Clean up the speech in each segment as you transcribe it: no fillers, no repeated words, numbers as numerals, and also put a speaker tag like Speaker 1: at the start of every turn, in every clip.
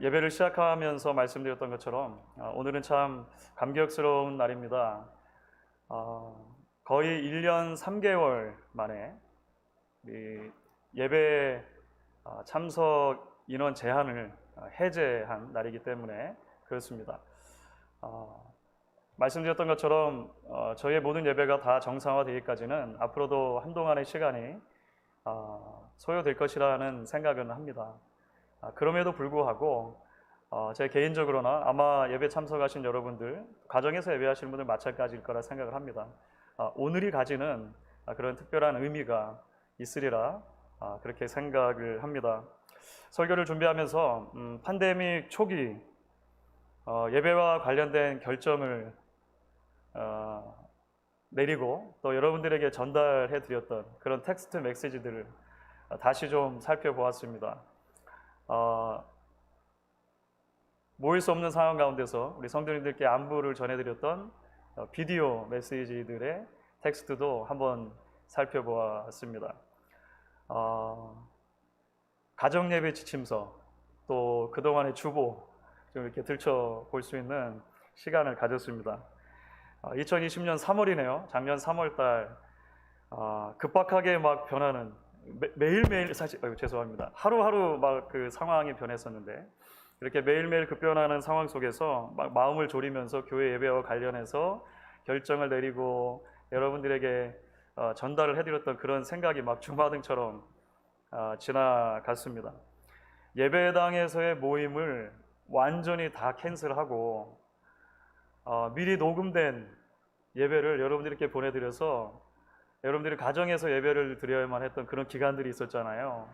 Speaker 1: 예배를 시작하면서 말씀드렸던 것처럼 오늘은 참 감격스러운 날입니다. 거의 1년 3개월 만에 이 예배 참석 인원 제한을 해제한 날이기 때문에 그렇습니다. 말씀드렸던 것처럼 저희의 모든 예배가 다 정상화되기까지는 앞으로도 한동안의 시간이 소요될 것이라는 생각은 합니다. 그럼에도 불구하고 제 개인적으로나 아마 예배 참석하신 여러분들, 가정에서 예배하시는 분들 마찬가지일 거라 생각을 합니다. 오늘이 가지는 그런 특별한 의미가 있으리라 그렇게 생각을 합니다. 설교를 준비하면서 팬데믹 초기 예배와 관련된 결정을 내리고 또 여러분들에게 전달해 드렸던 그런 텍스트 메시지들을 다시 좀 살펴보았습니다. 모일 수 없는 상황 가운데서 우리 성도님들께 안부를 전해드렸던 비디오 메시지들의 텍스트도 한번 살펴보았습니다. 가정예배 지침서, 또 그동안의 주보 좀 이렇게 들춰볼 수 있는 시간을 가졌습니다. 2020년 3월이네요. 작년 3월달 급박하게 막 변하는 매일매일 사실 죄송합니다. 하루하루 막 그 상황이 변했었는데 이렇게 매일매일 급변하는 상황 속에서 막 마음을 졸이면서 교회 예배와 관련해서 결정을 내리고 여러분들에게 전달을 해드렸던 그런 생각이 막 주마등처럼 지나갔습니다. 예배당에서의 모임을 완전히 다 캔슬하고 미리 녹음된 예배를 여러분들께 보내드려서 여러분들이 가정에서 예배를 드려야만 했던 그런 기간들이 있었잖아요.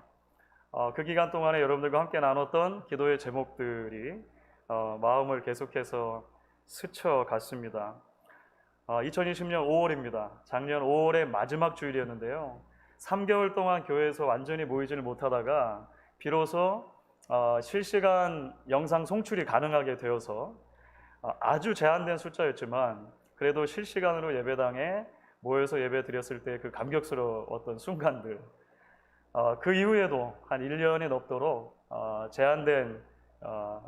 Speaker 1: 그 기간 동안에 여러분들과 함께 나눴던 기도의 제목들이 마음을 계속해서 스쳐갔습니다. 2020년 5월입니다. 작년 5월의 마지막 주일이었는데요. 3개월 동안 교회에서 완전히 모이지를 못하다가 비로소 실시간 영상 송출이 가능하게 되어서 아주 제한된 숫자였지만 그래도 실시간으로 예배당에 모여서 예배 드렸을 때 그 감격스러웠던 순간들, 그 이후에도 한 1년이 넘도록 제한된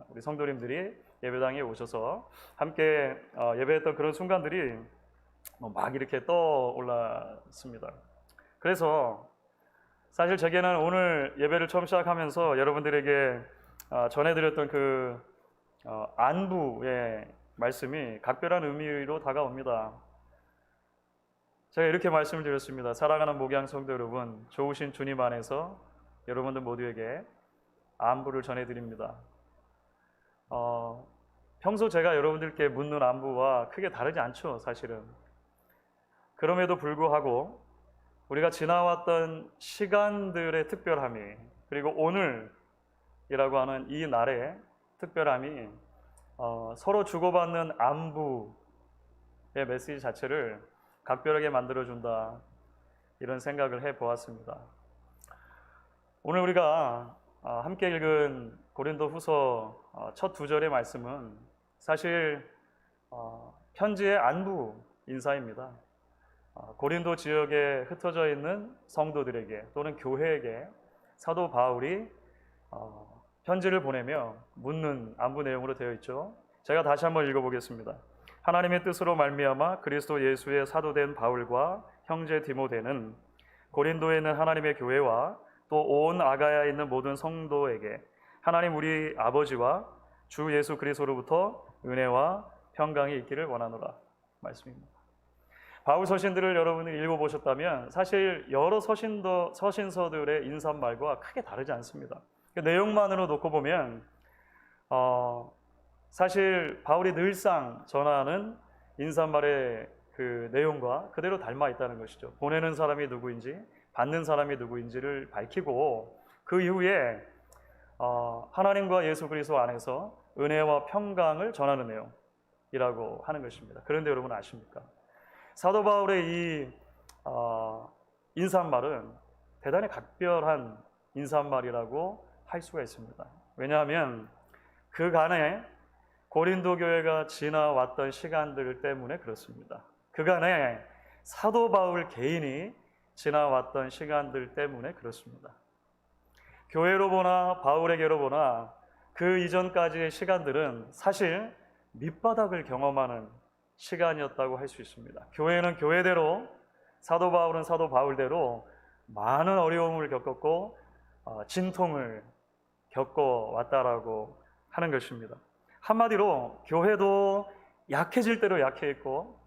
Speaker 1: 우리 성도님들이 예배당에 오셔서 함께 예배했던 그런 순간들이 막 이렇게 떠올랐습니다. 그래서 사실 제게는 오늘 예배를 처음 시작하면서 여러분들에게 전해드렸던 그 안부의 말씀이 각별한 의미로 다가옵니다. 제가 이렇게 말씀을 드렸습니다. 사랑하는 목양 성도 여러분, 좋으신 주님 안에서 여러분들 모두에게 안부를 전해드립니다. 평소 제가 여러분들께 묻는 안부와 크게 다르지 않죠, 사실은. 그럼에도 불구하고 우리가 지나왔던 시간들의 특별함이, 그리고 오늘이라고 하는 이 날의 특별함이 서로 주고받는 안부의 메시지 자체를 각별하게 만들어준다, 이런 생각을 해보았습니다. 오늘 우리가 함께 읽은 고린도후서 첫 2절의 말씀은 사실 편지의 안부 인사입니다. 고린도 지역에 흩어져 있는 성도들에게 또는 교회에게 사도 바울이 편지를 보내며 묻는 안부 내용으로 되어 있죠. 제가 다시 한번 읽어보겠습니다. 하나님의 뜻으로 말미암아 그리스도 예수의 사도된 바울과 형제 디모데는 고린도에 있는 하나님의 교회와 또 온 아가야에 있는 모든 성도에게 하나님 우리 아버지와 주 예수 그리스도로부터 은혜와 평강이 있기를 원하노라 말씀입니다. 바울 서신들을 여러분이 읽어보셨다면 사실 여러 서신서들의 인사말과 크게 다르지 않습니다. 그 내용만으로 놓고 보면 사실 바울이 늘상 전하는 인사말의 그 내용과 그대로 닮아 있다는 것이죠. 보내는 사람이 누구인지 받는 사람이 누구인지를 밝히고 그 이후에 하나님과 예수 그리스도 안에서 은혜와 평강을 전하는 내용이라고 하는 것입니다. 그런데 여러분 아십니까? 사도 바울의 이 인사말은 대단히 각별한 인사말이라고 할 수가 있습니다. 왜냐하면 그간에 고린도 교회가 지나왔던 시간들 때문에 그렇습니다. 그간에 사도 바울 개인이 지나왔던 시간들 때문에 그렇습니다. 교회로 보나 바울에게로 보나 그 이전까지의 시간들은 사실 밑바닥을 경험하는 시간이었다고 할 수 있습니다. 교회는 교회대로, 사도 바울은 사도 바울대로 많은 어려움을 겪었고 진통을 겪어왔다라고 하는 것입니다. 한마디로 교회도 약해질 대로 약해있고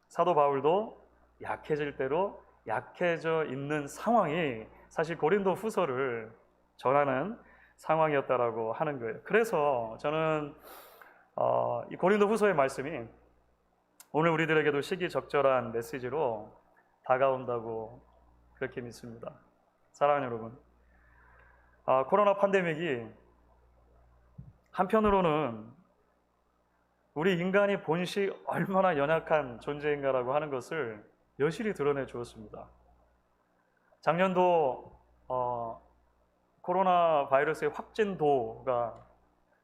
Speaker 1: 사도 바울도 약해질 대로 약해져 있는 상황이 사실 고린도 후서를 전하는 상황이었다라고 하는 거예요. 그래서 저는 이 고린도 후서의 말씀이 오늘 우리들에게도 시기적절한 메시지로 다가온다고 그렇게 믿습니다. 사랑하는 여러분, 코로나 팬데믹이 한편으로는 우리 인간이 본시 얼마나 연약한 존재인가라고 하는 것을 여실히 드러내 주었습니다. 작년도 코로나 바이러스의 확진도가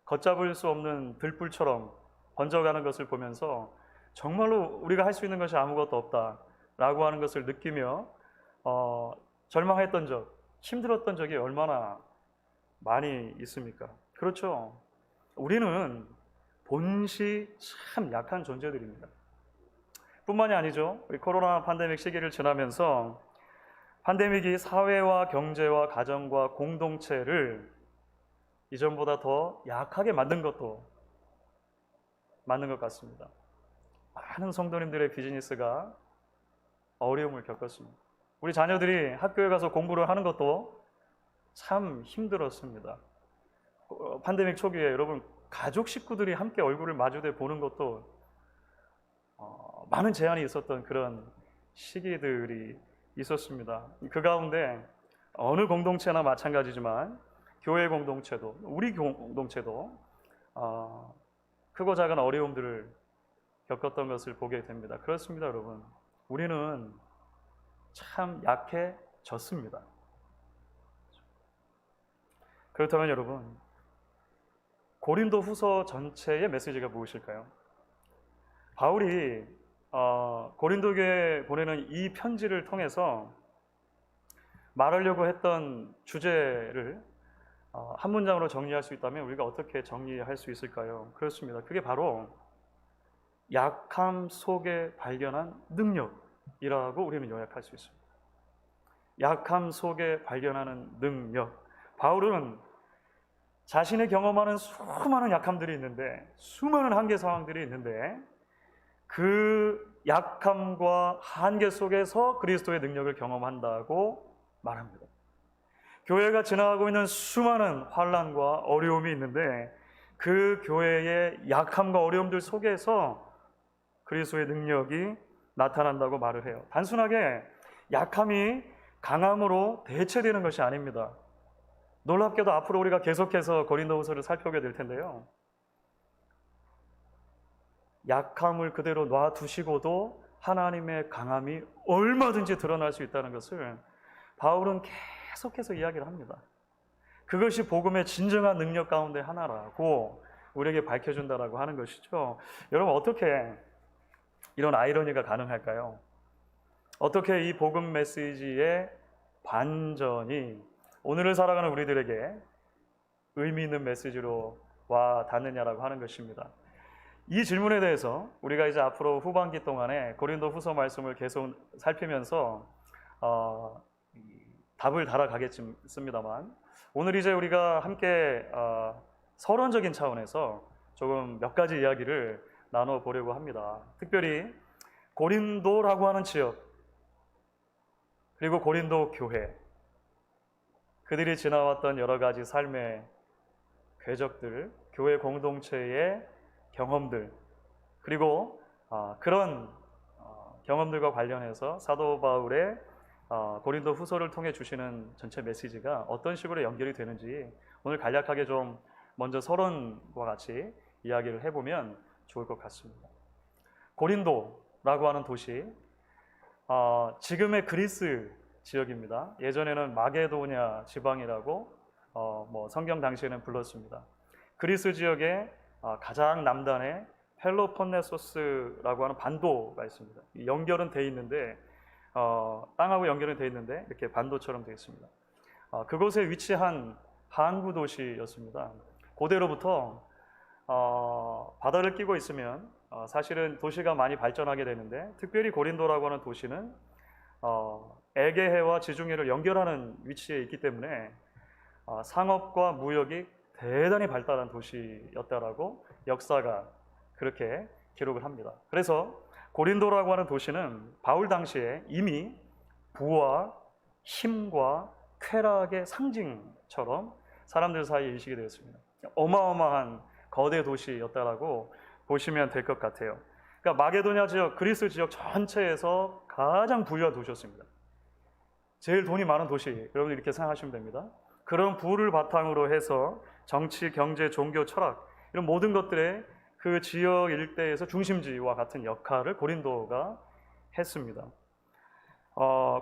Speaker 1: 걷잡을 수 없는 들불처럼 번져가는 것을 보면서 정말로 우리가 할 수 있는 것이 아무것도 없다라고 하는 것을 느끼며 절망했던 적, 힘들었던 적이 얼마나 많이 있습니까? 그렇죠. 우리는 본시 참 약한 존재들입니다. 뿐만이 아니죠. 우리 코로나 팬데믹 시기를 지나면서 팬데믹이 사회와 경제와 가정과 공동체를 이전보다 더 약하게 만든 것도 맞는 것 같습니다. 많은 성도님들의 비즈니스가 어려움을 겪었습니다. 우리 자녀들이 학교에 가서 공부를 하는 것도 참 힘들었습니다. 팬데믹 초기에 여러분 가족 식구들이 함께 얼굴을 마주대 보는 것도 많은 제한이 있었던 그런 시기들이 있었습니다. 그 가운데 어느 공동체나 마찬가지지만 교회 공동체도 우리 공동체도 크고 작은 어려움들을 겪었던 것을 보게 됩니다. 그렇습니다, 여러분. 우리는 참 약해졌습니다. 그렇다면 여러분, 고린도 후서 전체의 메시지가 무엇일까요? 바울이 고린도교에 보내는 이 편지를 통해서 말하려고 했던 주제를 한 문장으로 정리할 수 있다면 우리가 어떻게 정리할 수 있을까요? 그렇습니다. 그게 바로 약함 속에 발견한 능력이라고 우리는 요약할 수 있습니다. 약함 속에 발견하는 능력. 바울은 자신의 경험하는 수많은 약함들이 있는데, 수많은 한계 상황들이 있는데 그 약함과 한계 속에서 그리스도의 능력을 경험한다고 말합니다. 교회가 지나가고 있는 수많은 환난과 어려움이 있는데 그 교회의 약함과 어려움들 속에서 그리스도의 능력이 나타난다고 말을 해요. 단순하게 약함이 강함으로 대체되는 것이 아닙니다. 놀랍게도 앞으로 우리가 계속해서 고린도후서를 살펴보게 될 텐데요. 약함을 그대로 놔두시고도 하나님의 강함이 얼마든지 드러날 수 있다는 것을 바울은 계속해서 이야기를 합니다. 그것이 복음의 진정한 능력 가운데 하나라고 우리에게 밝혀준다라고 하는 것이죠. 여러분, 어떻게 이런 아이러니가 가능할까요? 어떻게 이 복음 메시지의 반전이 오늘을 살아가는 우리들에게 의미 있는 메시지로 와 닿느냐라고 하는 것입니다. 이 질문에 대해서 우리가 이제 앞으로 후반기 동안에 고린도 후서 말씀을 계속 살피면서 답을 달아가겠습니다만, 오늘 이제 우리가 함께 서론적인 차원에서 조금 몇 가지 이야기를 나눠보려고 합니다. 특별히 고린도라고 하는 지역, 그리고 고린도 교회, 그들이 지나왔던 여러 가지 삶의 궤적들, 교회 공동체의 경험들, 그리고 그런 경험들과 관련해서 사도 바울의 고린도 후서를 통해 주시는 전체 메시지가 어떤 식으로 연결이 되는지 오늘 간략하게 좀 먼저 서론과 같이 이야기를 해보면 좋을 것 같습니다. 고린도라고 하는 도시, 지금의 그리스 지역입니다. 예전에는 마게도냐 지방이라고 성경 당시에는 불렀습니다. 그리스 지역의 가장 남단에 펠로폰네소스라고 하는 반도가 있습니다. 연결은 돼 있는데 땅하고 연결은 돼 있는데 이렇게 반도처럼 되어 있습니다. 그곳에 위치한 항구 도시였습니다. 고대로부터 바다를 끼고 있으면 사실은 도시가 많이 발전하게 되는데, 특별히 고린도라고 하는 도시는 에게해와 지중해를 연결하는 위치에 있기 때문에 상업과 무역이 대단히 발달한 도시였다라고 역사가 그렇게 기록을 합니다. 그래서 고린도라고 하는 도시는 바울 당시에 이미 부와 힘과 쾌락의 상징처럼 사람들 사이에 인식이 되었습니다. 어마어마한 거대 도시였다라고 보시면 될 것 같아요. 그러니까 마게도냐 지역, 그리스 지역 전체에서 가장 부유한 도시였습니다. 제일 돈이 많은 도시, 여러분 이렇게 생각하시면 됩니다. 그런 부를 바탕으로 해서 정치, 경제, 종교, 철학 이런 모든 것들의 그 지역 일대에서 중심지와 같은 역할을 고린도가 했습니다.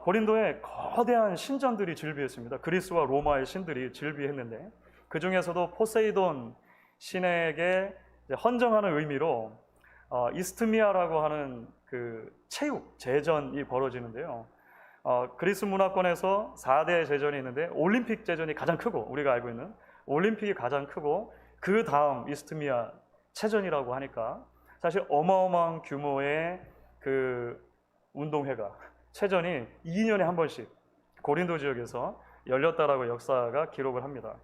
Speaker 1: 고린도에 거대한 신전들이 즐비했습니다. 그리스와 로마의 신들이 즐비했는데, 그 중에서도 포세이돈 신에게 헌정하는 의미로 이스트미아라고 하는 그 체육 제전이 벌어지는데요. 그리스 문화권에서 4대 제전이 있는데 올림픽 제전이 가장 크고, 우리가 알고 있는 올림픽이 가장 크고, 그 다음 이스트미아 체전이라고 하니까 사실 어마어마한 규모의 그 운동회가, 체전이 2년에 한 번씩 고린도 지역에서 열렸다라고 역사가 기록을 합니다.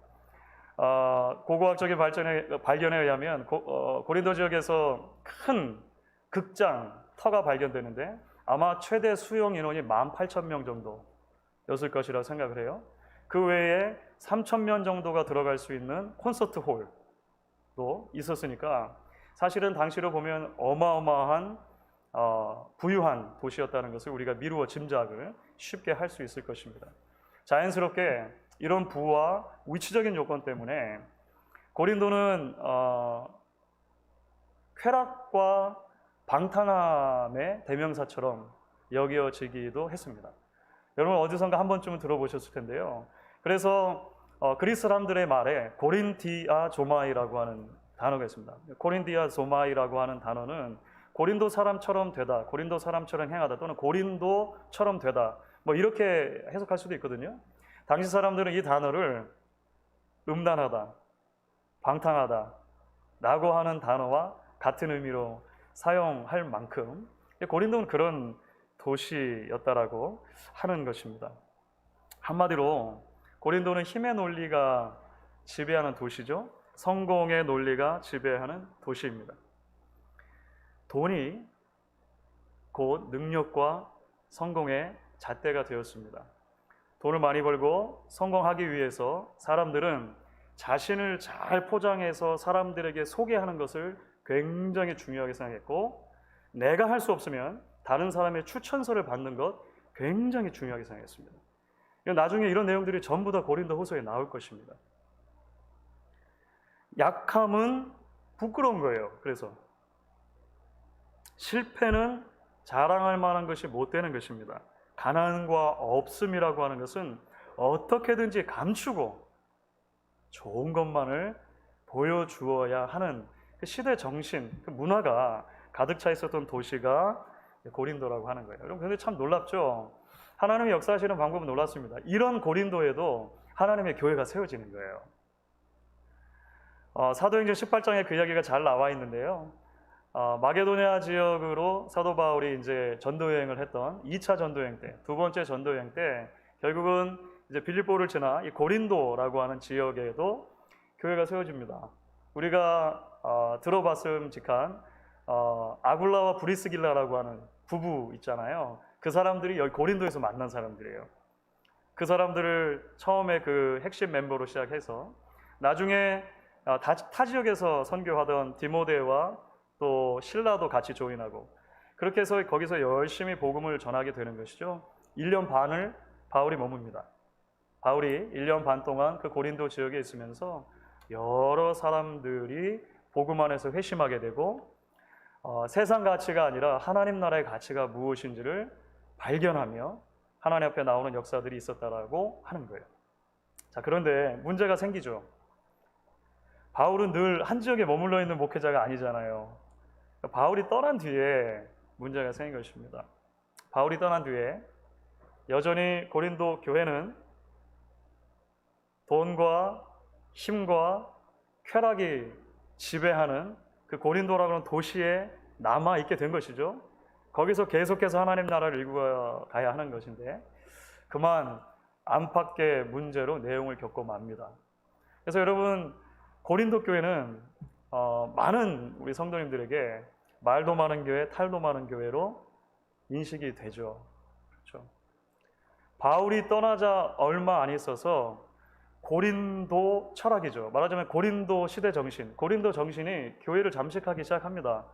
Speaker 1: 고고학적인 발견에 의하면 고린도 지역에서 큰 극장, 터가 발견되는데 아마 최대 수용 인원이 18,000명 정도였을 것이라고 생각을 해요. 그 외에 3,000명 정도가 들어갈 수 있는 콘서트 홀도 있었으니까 사실은 당시로 보면 어마어마한 부유한 도시였다는 것을 우리가 미루어 짐작을 쉽게 할 수 있을 것입니다. 자연스럽게 이런 부와 위치적인 요건 때문에 고린도는 쾌락과 방탕함의 대명사처럼 여겨지기도 했습니다. 여러분 어디선가 한 번쯤은 들어보셨을 텐데요. 그래서 그리스 사람들의 말에 고린디아 조마이라고 하는 단어가 있습니다. 고린디아 조마이라고 하는 단어는 고린도 사람처럼 되다, 고린도 사람처럼 행하다, 또는 고린도처럼 되다, 뭐 이렇게 해석할 수도 있거든요. 당시 사람들은 이 단어를 음란하다, 방탕하다 라고 하는 단어와 같은 의미로 사용할 만큼 고린도는 그런 도시였다라고 하는 것입니다. 한마디로 고린도는 힘의 논리가 지배하는 도시죠. 성공의 논리가 지배하는 도시입니다. 돈이 곧 능력과 성공의 잣대가 되었습니다. 돈을 많이 벌고 성공하기 위해서 사람들은 자신을 잘 포장해서 사람들에게 소개하는 것을 굉장히 중요하게 생각했고, 내가 할 수 없으면 다른 사람의 추천서를 받는 것 굉장히 중요하게 생각했습니다. 나중에 이런 내용들이 전부 다 고린도 후서에 나올 것입니다. 약함은 부끄러운 거예요. 그래서 실패는 자랑할 만한 것이 못 되는 것입니다. 가난과 없음이라고 하는 것은 어떻게든지 감추고 좋은 것만을 보여주어야 하는 그 시대 정신, 그 문화가 가득 차 있었던 도시가 고린도라고 하는 거예요. 여러분, 근데 참 놀랍죠? 하나님의 역사하시는 방법은 놀랍습니다. 이런 고린도에도 하나님의 교회가 세워지는 거예요. 사도행전 18장에 그 이야기가 잘 나와 있는데요. 마게도냐 지역으로 사도 바울이 이제 전도여행을 했던 2차 전도여행 때, 두 번째 전도여행 때 결국은 이제 빌립보를 지나 이 고린도라고 하는 지역에도 교회가 세워집니다. 우리가 들어봤음직한 아굴라와 브리스길라라고 하는 부부 있잖아요. 그 사람들이 여기 고린도에서 만난 사람들이에요. 그 사람들을 처음에 그 핵심 멤버로 시작해서 나중에 타 지역에서 선교하던 디모데와 또 신라도 같이 조인하고, 그렇게 해서 거기서 열심히 복음을 전하게 되는 것이죠. 1년 반을 바울이 머뭅니다. 바울이 1년 반 동안 그 고린도 지역에 있으면서 여러 사람들이 복음 안에서 회심하게 되고 세상 가치가 아니라 하나님 나라의 가치가 무엇인지를 발견하며 하나님 앞에 나오는 역사들이 있었다라고 하는 거예요. 자, 그런데 문제가 생기죠. 바울은 늘 한 지역에 머물러 있는 목회자가 아니잖아요. 바울이 떠난 뒤에 문제가 생긴 것입니다. 바울이 떠난 뒤에 여전히 고린도 교회는 돈과 힘과 쾌락이 지배하는 그 고린도라고 하는 도시에 남아 있게 된 것이죠. 거기서 계속해서 하나님 나라를 이루어 가야 하는 것인데 그만 안팎의 문제로 내용을 겪고 맙니다. 그래서 여러분, 고린도 교회는 많은 우리 성도님들에게 말도 많은 교회, 탈도 많은 교회로 인식이 되죠. 그렇죠? 바울이 떠나자 얼마 안 있어서 고린도 철학이죠. 말하자면 고린도 시대 정신, 고린도 정신이 교회를 잠식하기 시작합니다.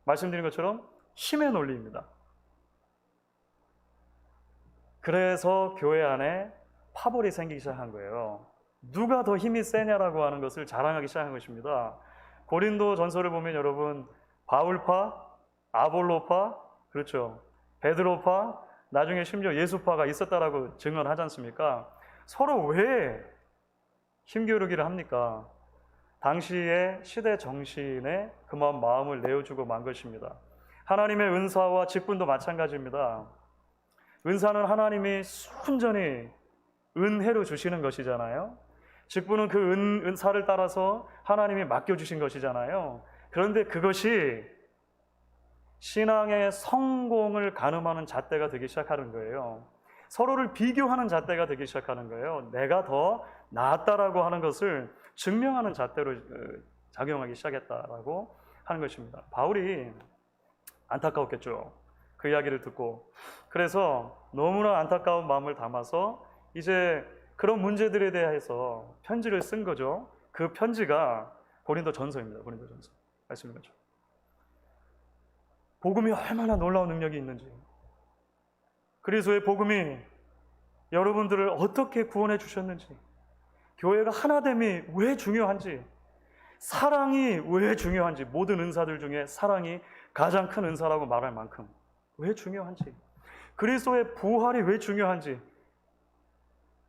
Speaker 1: 말씀드린 것처럼 힘의 논리입니다. 그래서 교회 안에 파벌이 생기기 시작한 거예요. 누가 더 힘이 세냐라고 하는 것을 자랑하기 시작한 것입니다. 고린도 전서를 보면 여러분, 바울파, 아볼로파, 그렇죠, 베드로파, 나중에 심지어 예수파가 있었다라고 증언하지 않습니까? 서로 왜 힘겨루기를 합니까? 당시의 시대 정신에 그만 마음을 내어주고 만 것입니다. 하나님의 은사와 직분도 마찬가지입니다. 은사는 하나님이 순전히 은혜로 주시는 것이잖아요. 직분은 그 은사를 따라서 하나님이 맡겨주신 것이잖아요. 그런데 그것이 신앙의 성공을 가늠하는 잣대가 되기 시작하는 거예요. 서로를 비교하는 잣대가 되기 시작하는 거예요. 내가 더 낫다라고 하는 것을 증명하는 잣대로 작용하기 시작했다라고 하는 것입니다. 바울이 안타까웠겠죠. 그 이야기를 듣고. 그래서 너무나 안타까운 마음을 담아서 이제 그런 문제들에 대해서 편지를 쓴 거죠. 그 편지가 고린도 전서입니다. 고린도 전서. 말씀인 거죠. 복음이 얼마나 놀라운 능력이 있는지, 그리스도의 복음이 여러분들을 어떻게 구원해 주셨는지, 교회가 하나됨이 왜 중요한지, 사랑이 왜 중요한지, 모든 은사들 중에 사랑이 가장 큰 은사라고 말할 만큼 왜 중요한지, 그리스도의 부활이 왜 중요한지,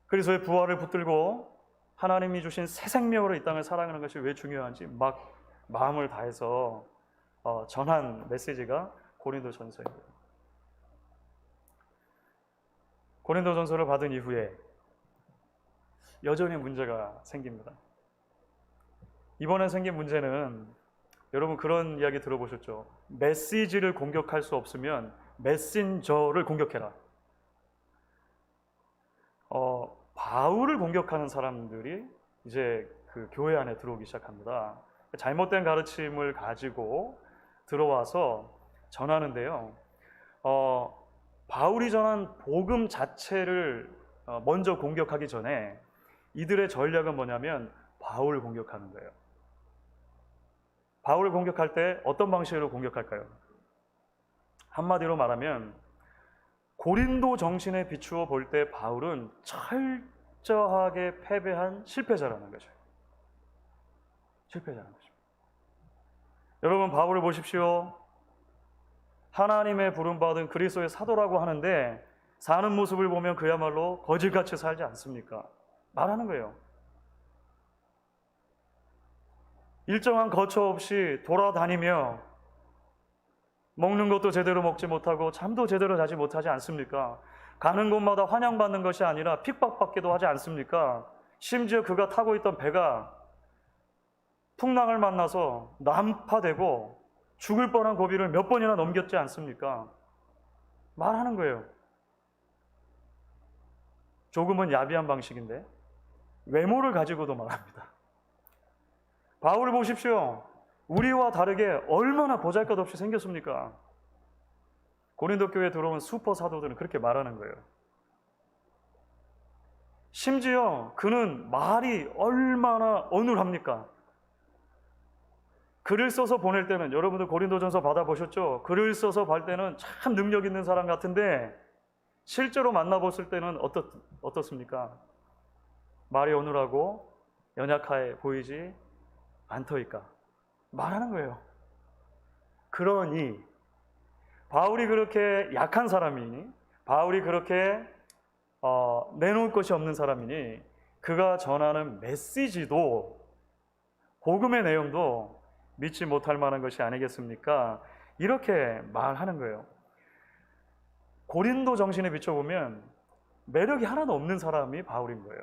Speaker 1: 그리스도의 부활을 붙들고 하나님이 주신 새 생명으로 이 땅을 살아가는 것이 왜 중요한지 막 마음을 다해서 전한 메시지가 고린도 전서입니다. 고린도 전서를 받은 이후에 여전히 문제가 생깁니다. 이번에 생긴 문제는 여러분 그런 이야기 들어보셨죠? 메시지를 공격할 수 없으면 메신저를 공격해라. 바울을 공격하는 사람들이 이제 그 교회 안에 들어오기 시작합니다. 잘못된 가르침을 가지고 들어와서 전하는데요. 바울이 전한 복음 자체를 먼저 공격하기 전에 이들의 전략은 뭐냐면 바울을 공격하는 거예요. 바울을 공격할 때 어떤 방식으로 공격할까요? 한마디로 말하면 고린도 정신에 비추어 볼 때 바울은 철저하게 패배한 실패자라는 거죠. 실패자라는 거죠. 여러분, 바울을 보십시오. 하나님의 부름받은 그리스도의 사도라고 하는데 사는 모습을 보면 그야말로 거지같이 살지 않습니까? 말하는 거예요. 일정한 거처 없이 돌아다니며 먹는 것도 제대로 먹지 못하고 잠도 제대로 자지 못하지 않습니까? 가는 곳마다 환영받는 것이 아니라 핍박받기도 하지 않습니까? 심지어 그가 타고 있던 배가 풍랑을 만나서 난파되고 죽을 뻔한 고비를 몇 번이나 넘겼지 않습니까? 말하는 거예요. 조금은 야비한 방식인데 외모를 가지고도 말합니다. 바울을 보십시오. 우리와 다르게 얼마나 보잘것없이 생겼습니까? 고린도 교회에 들어온 슈퍼 사도들은 그렇게 말하는 거예요. 심지어 그는 말이 얼마나 어눌합니까? 글을 써서 보낼 때는, 여러분들 고린도전서 받아보셨죠? 글을 써서 볼 때는 참 능력 있는 사람 같은데 실제로 만나봤을 때는 어떻습니까? 말이 어눌하고 연약해 보이지 않더이까? 말하는 거예요. 그러니 바울이 그렇게 약한 사람이니, 바울이 그렇게 내놓을 것이 없는 사람이니 그가 전하는 메시지도, 복음의 내용도 믿지 못할 만한 것이 아니겠습니까? 이렇게 말하는 거예요. 고린도 정신에 비춰보면 매력이 하나도 없는 사람이 바울인 거예요.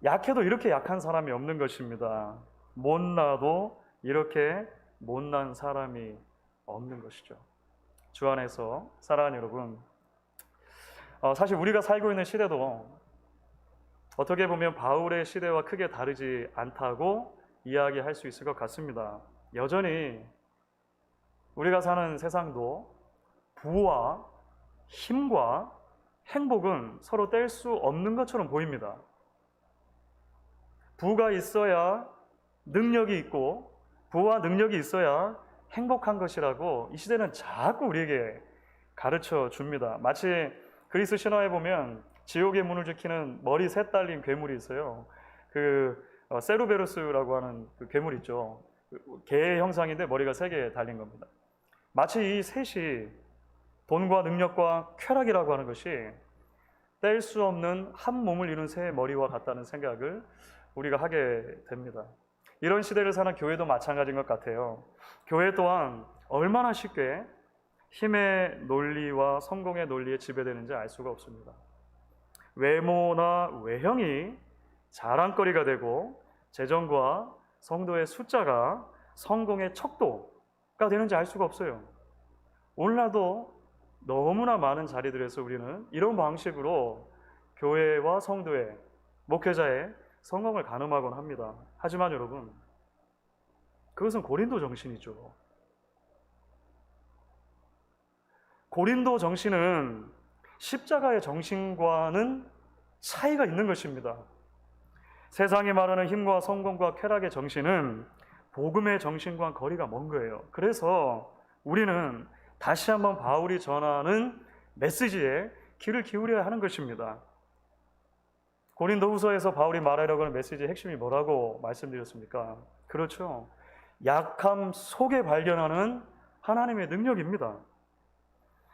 Speaker 1: 약해도 이렇게 약한 사람이 없는 것입니다. 못나도 이렇게 못난 사람이 없는 것이죠. 주 안에서 사랑하는 여러분, 사실 우리가 살고 있는 시대도 어떻게 보면 바울의 시대와 크게 다르지 않다고 이야기할 수 있을 것 같습니다. 여전히 우리가 사는 세상도 부와 힘과 행복은 서로 뗄 수 없는 것처럼 보입니다. 부가 있어야 능력이 있고 부와 능력이 있어야 행복한 것이라고 이 시대는 자꾸 우리에게 가르쳐 줍니다. 마치 그리스 신화에 보면 지옥의 문을 지키는 머리 셋 달린 괴물이 있어요. 세루베루스라고 하는 그 괴물 있죠. 개의 형상인데 머리가 세 개 달린 겁니다. 마치 이 셋이 돈과 능력과 쾌락이라고 하는 것이 뗄 수 없는 한 몸을 이룬 새 머리와 같다는 생각을 우리가 하게 됩니다. 이런 시대를 사는 교회도 마찬가지인 것 같아요. 교회 또한 얼마나 쉽게 힘의 논리와 성공의 논리에 지배되는지 알 수가 없습니다. 외모나 외형이 자랑거리가 되고 재정과 성도의 숫자가 성공의 척도가 되는지 알 수가 없어요. 오늘날도 너무나 많은 자리들에서 우리는 이런 방식으로 교회와 성도의, 목회자의 성공을 가늠하곤 합니다. 하지만 여러분, 그것은 고린도 정신이죠. 고린도 정신은 십자가의 정신과는 차이가 있는 것입니다. 세상이 말하는 힘과 성공과 쾌락의 정신은 복음의 정신과는 거리가 먼 거예요. 그래서 우리는 다시 한번 바울이 전하는 메시지에 귀를 기울여야 하는 것입니다. 고린도후서에서 바울이 말하려고 하는 메시지의 핵심이 뭐라고 말씀드렸습니까? 그렇죠. 약함 속에 발견하는 하나님의 능력입니다.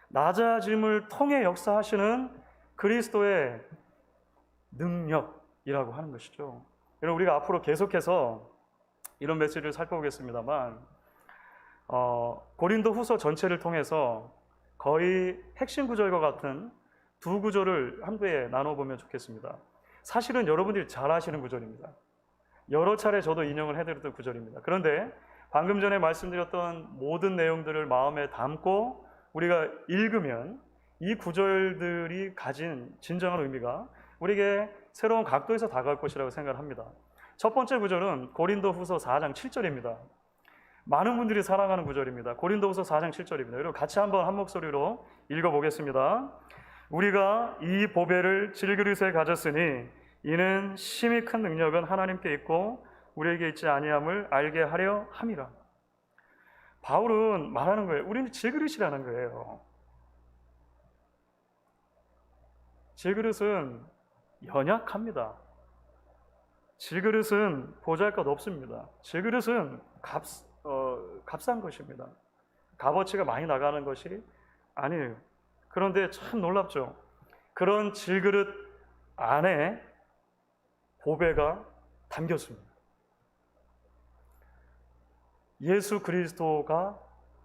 Speaker 1: 낮아짐을 통해 역사하시는 그리스도의 능력이라고 하는 것이죠. 여러분, 우리가 앞으로 계속해서 이런 메시지를 살펴보겠습니다만 고린도후서 전체를 통해서 거의 핵심 구절과 같은 두 구절을 함께 나눠보면 좋겠습니다. 사실은 여러분들이 잘 아시는 구절입니다. 여러 차례 저도 인용을 해드렸던 구절입니다. 그런데 방금 전에 말씀드렸던 모든 내용들을 마음에 담고 우리가 읽으면 이 구절들이 가진 진정한 의미가 우리에게 새로운 각도에서 다가올 것이라고 생각을 합니다. 첫 번째 구절은 고린도후서 4장 7절입니다. 많은 분들이 사랑하는 구절입니다. 고린도후서 4장 7절입니다. 여러분 같이 한번 한 목소리로 읽어보겠습니다. 우리가 이 보배를 질그릇에 가졌으니 이는 심히 큰 능력은 하나님께 있고 우리에게 있지 아니함을 알게 하려 함이라. 바울은 말하는 거예요. 우리는 질그릇이라는 거예요. 질그릇은 연약합니다. 질그릇은 보잘것 없습니다. 질그릇은 값싼 것입니다. 값어치가 많이 나가는 것이 아니에요. 그런데 참 놀랍죠. 그런 질그릇 안에 보배가 담겼습니다. 예수 그리스도가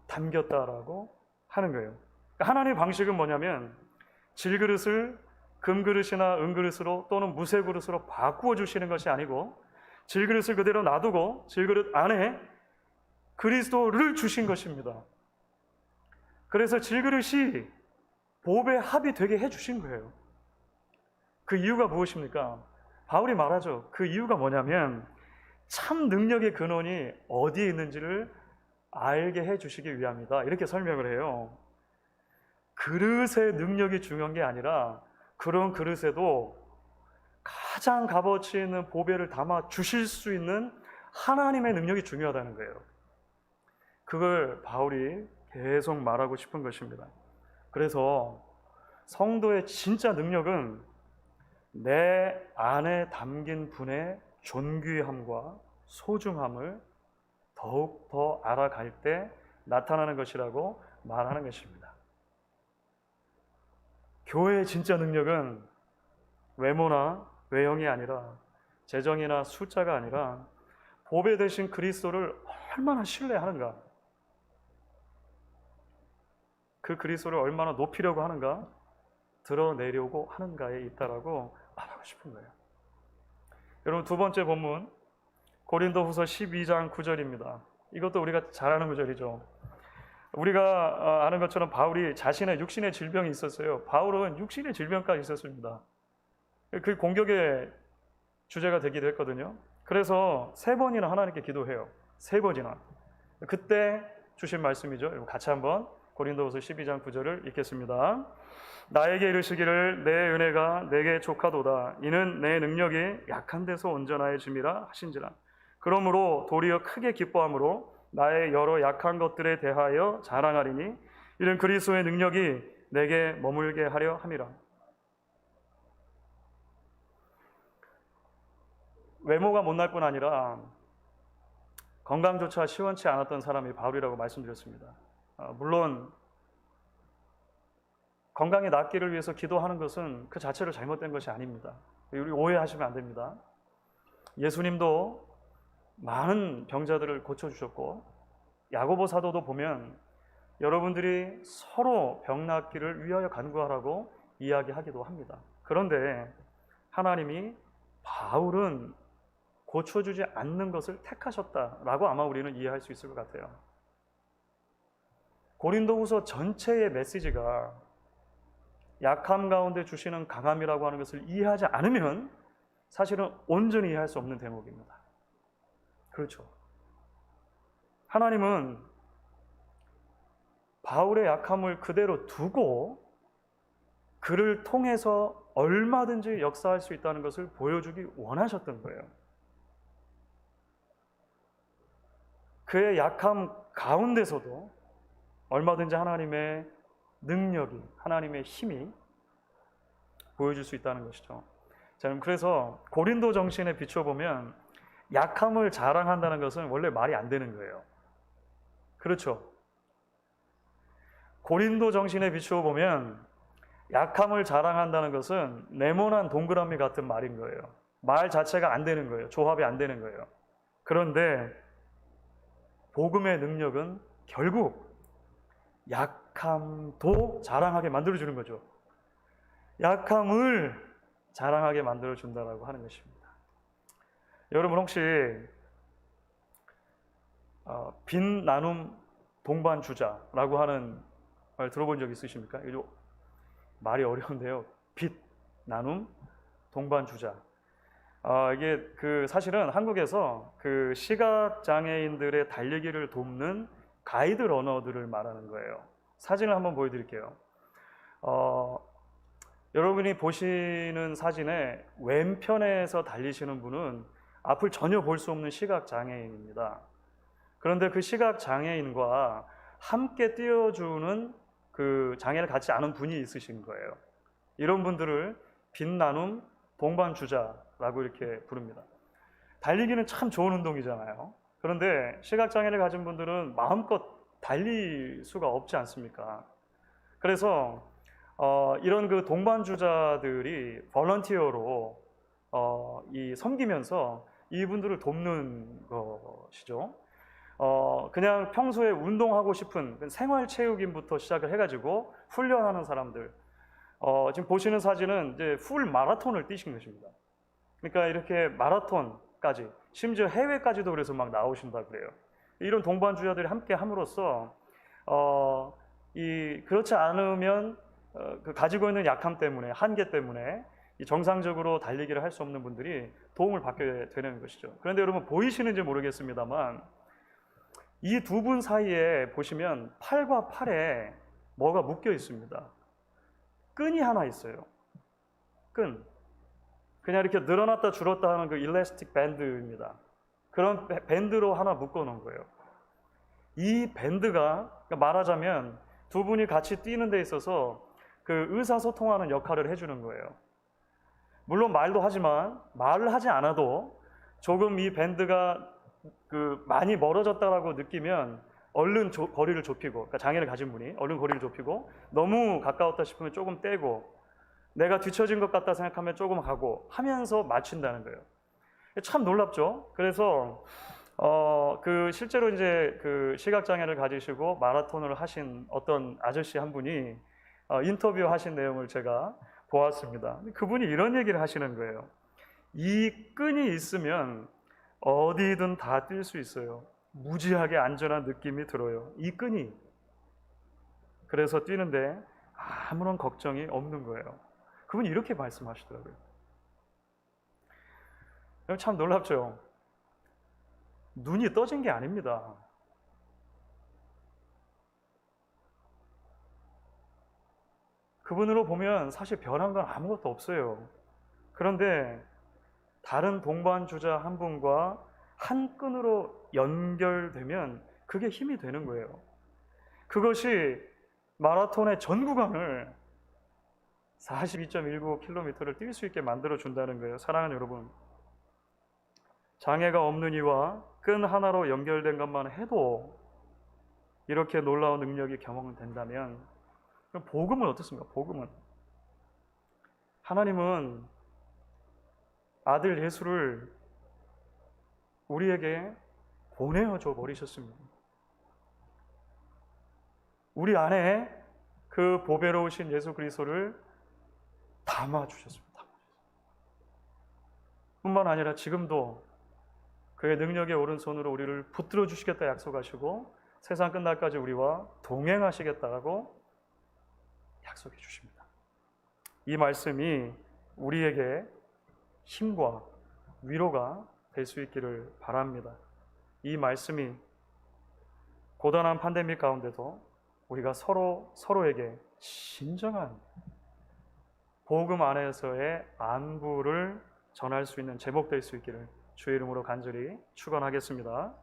Speaker 1: 담겼다라고 하는 거예요. 하나님의 방식은 뭐냐면 질그릇을 금그릇이나 은그릇으로 또는 무쇠그릇으로 바꾸어 주시는 것이 아니고 질그릇을 그대로 놔두고 질그릇 안에 그리스도를 주신 것입니다. 그래서 질그릇이 보배 합이 되게 해주신 거예요. 그 이유가 무엇입니까? 바울이 말하죠. 그 이유가 뭐냐면 참 능력의 근원이 어디에 있는지를 알게 해주시기 위함이다. 이렇게 설명을 해요. 그릇의 능력이 중요한 게 아니라 그런 그릇에도 가장 값어치 있는 보배를 담아 주실 수 있는 하나님의 능력이 중요하다는 거예요. 그걸 바울이 계속 말하고 싶은 것입니다. 그래서 성도의 진짜 능력은 내 안에 담긴 분의 존귀함과 소중함을 더욱 더 알아갈 때 나타나는 것이라고 말하는 것입니다. 교회의 진짜 능력은 외모나 외형이 아니라 재정이나 숫자가 아니라 보배 되신 그리스도를 얼마나 신뢰하는가, 그 그리스도를 얼마나 높이려고 하는가, 드러내려고 하는가에 있다라고 말하고 싶은 거예요. 여러분, 두 번째 본문 고린도후서 12장 9절입니다. 이것도 우리가 잘 아는 구절이죠. 우리가 아는 것처럼 바울이 자신의 육신의 질병이 있었어요. 바울은 육신의 질병까지 있었습니다. 그 공격의 주제가 되기도 했거든요. 그래서 3번이나 하나님께 기도해요. 3번이나. 그때 주신 말씀이죠. 같이 한번 고린도후서 12장 9절을 읽겠습니다. 나에게 이르시기를 내 은혜가 내게 족하도다. 이는 내 능력이 약한 데서 온전하여짐이라 하신지라. 그러므로 도리어 크게 기뻐함으로 나의 여러 약한 것들에 대하여 자랑하리니 이는 그리스도의 능력이 내게 머물게 하려 함이라. 외모가 못날 뿐 아니라 건강조차 시원치 않았던 사람이 바울이라고 말씀드렸습니다. 물론 건강이 낫기를 위해서 기도하는 것은 그 자체로 잘못된 것이 아닙니다. 우리 오해하시면 안 됩니다. 예수님도 많은 병자들을 고쳐주셨고 야고보 사도도 보면 여러분들이 서로 병 낫기를 위하여 간구하라고 이야기하기도 합니다. 그런데 하나님이 바울은 고쳐주지 않는 것을 택하셨다라고 아마 우리는 이해할 수 있을 것 같아요. 고린도후서 전체의 메시지가 약함 가운데 주시는 강함이라고 하는 것을 이해하지 않으면 사실은 온전히 이해할 수 없는 대목입니다. 그렇죠. 하나님은 바울의 약함을 그대로 두고 그를 통해서 얼마든지 역사할 수 있다는 것을 보여주기 원하셨던 거예요. 그의 약함 가운데서도 얼마든지 하나님의 능력이, 하나님의 힘이 보여줄 수 있다는 것이죠. 자, 그래서 고린도 정신에 비춰보면 약함을 자랑한다는 것은 원래 말이 안 되는 거예요. 그렇죠. 고린도 정신에 비추어보면 약함을 자랑한다는 것은 네모난 동그라미 같은 말인 거예요. 말 자체가 안 되는 거예요. 조합이 안 되는 거예요. 그런데 복음의 능력은 결국 약함도 자랑하게 만들어주는 거죠. 약함을 자랑하게 만들어준다고 하는 것입니다. 여러분 혹시 빈 나눔 동반 주자라고 하는 말 들어본 적 있으십니까? 이거 말이 어려운데요. 빚 나눔 동반 주자. 이게 사실은 한국에서 그 시각 장애인들의 달리기를 돕는 가이드 러너들을 말하는 거예요. 사진을 한번 보여드릴게요. 여러분이 보시는 사진의 왼편에서 달리시는 분은 앞을 전혀 볼 수 없는 시각 장애인입니다. 그런데 그 시각 장애인과 함께 뛰어주는 그 장애를 갖지 않은 분이 있으신 거예요. 이런 분들을 빈 나눔 동반 주자라고 이렇게 부릅니다. 달리기는 참 좋은 운동이잖아요. 그런데 시각 장애를 가진 분들은 마음껏 달릴 수가 없지 않습니까? 그래서 이런 그 동반 주자들이 볼런티어로 섬기면서 이분들을 돕는 것이죠. 그냥 평소에 운동하고 싶은 생활체육인부터 시작을 해가지고 훈련하는 사람들. 지금 보시는 사진은 이제 풀 마라톤을 뛰신 것입니다. 그러니까 이렇게 마라톤까지, 심지어 해외까지도 그래서 막 나오신다 그래요. 이런 동반주자들이 함께 함으로써 그렇지 않으면 그 가지고 있는 약함 때문에, 한계 때문에 정상적으로 달리기를 할 수 없는 분들이 도움을 받게 되는 것이죠. 그런데 여러분 보이시는지 모르겠습니다만 이 두 분 사이에 보시면 팔과 팔에 뭐가 묶여 있습니다. 끈이 하나 있어요. 끈. 그냥 이렇게 늘어났다 줄었다 하는 그 일라스틱 밴드입니다. 그런 밴드로 하나 묶어 놓은 거예요. 이 밴드가 말하자면 두 분이 같이 뛰는 데 있어서 그 의사소통하는 역할을 해주는 거예요. 물론 말도 하지만 말을 하지 않아도 조금 이 밴드가 많이 멀어졌다라고 느끼면 얼른 거리를 좁히고, 그러니까 장애를 가진 분이 얼른 거리를 좁히고, 너무 가까웠다 싶으면 조금 떼고, 내가 뒤처진 것 같다 생각하면 조금 가고 하면서 맞춘다는 거예요. 참 놀랍죠? 그래서 실제로 이제 그 시각장애를 가지시고 마라톤을 하신 어떤 아저씨 한 분이 인터뷰하신 내용을 제가 보았습니다. 그분이 이런 얘기를 하시는 거예요. 이 끈이 있으면 어디든 다 뛸 수 있어요. 무지하게 안전한 느낌이 들어요. 이 끈이. 그래서 뛰는데 아무런 걱정이 없는 거예요. 그분이 이렇게 말씀하시더라고요. 참 놀랍죠? 눈이 떠진 게 아닙니다. 그분으로 보면 사실 변한 건 아무것도 없어요. 그런데 다른 동반주자 한 분과 한 끈으로 연결되면 그게 힘이 되는 거예요. 그것이 마라톤의 전 구간을 42.19km를 뛸 수 있게 만들어 준다는 거예요. 사랑하는 여러분, 장애가 없는 이와 끈 하나로 연결된 것만 해도 이렇게 놀라운 능력이 경험된다면 그럼 복음은 어떻습니까? 복음은 하나님은 아들 예수를 우리에게 보내어 버리셨습니다. 우리 안에 그 보배로우신 예수 그리스도를 담아 주셨습니다. 뿐만 아니라 지금도 그의 능력의 오른손으로 우리를 붙들어 주시겠다 약속하시고 세상 끝날까지 우리와 동행하시겠다고 약속해 주십니다. 이 말씀이 우리에게 힘과 위로가 될 수 있기를 바랍니다. 이 말씀이 고단한 팬데믹 가운데도 우리가 서로에게 진정한 복음 안에서의 안부를 전할 수 있는 제목 될 수 있기를 주의 이름으로 간절히 축원하겠습니다.